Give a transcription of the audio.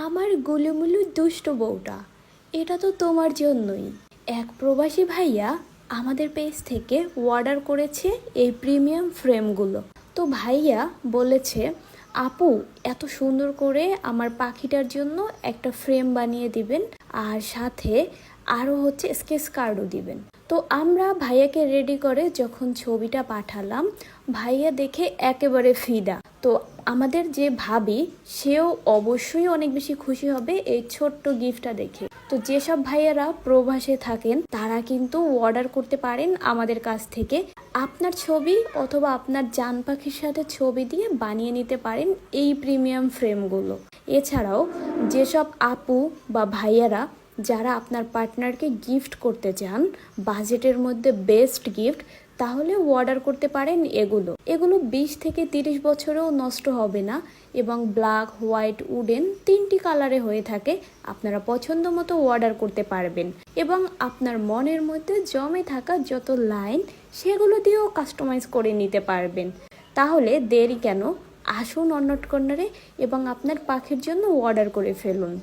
আমার গুলুমুলু দুষ্ট বউটা, এটা তো তোমার জন্যই। এক প্রবাসী ভাইয়া আমাদের পেজ থেকে অর্ডার করেছে এই প্রিমিয়াম ফ্রেমগুলো। তো ভাইয়া বলেছে, আপু এত সুন্দর করে আমার পাখিটার জন্য একটা ফ্রেম বানিয়ে দিবেন, আর সাথে আরও স্কেচ কার্ডও দিবেন। তো আমরা ভাইয়াকে রেডি করে যখন ছবিটা পাঠালাম, ভাইয়া দেখে একেবারে ফিদা। তো আমাদের যে ভাবি, সেও অবশ্যই অনেক বেশি খুশি হবে এই ছোট্ট গিফটটা দেখে। তো যেসব ভাইয়ারা প্রবাসে থাকেন তারা কিন্তু অর্ডার করতে পারেন আমাদের কাছ থেকে। আপনার ছবি অথবা আপনার জান পাখির সাথে ছবি দিয়ে বানিয়ে নিতে পারেন এই প্রিমিয়াম ফ্রেমগুলো। এছাড়াও যেসব আপু বা ভাইয়ারা যারা আপনার পার্টনারকে গিফট করতে চান বাজেটের মধ্যে বেস্ট গিফট, তাহলে অর্ডার করতে পারেন এগুলো 20 থেকে 30 বছরেও নষ্ট হবে না, এবং ব্ল্যাক, হোয়াইট, উডেন 3টি কালারে হয়ে থাকে। আপনারা পছন্দ মতো অর্ডার করতে পারবেন, এবং আপনার মনের মধ্যে জমে থাকা যত লাইন সেগুলো দিয়েও কাস্টমাইজ করে নিতে পারবেন। তাহলে দেরি কেন, আসুন অন্নট কর্নারে এবং আপনার পাখির জন্য অর্ডার করে ফেলুন।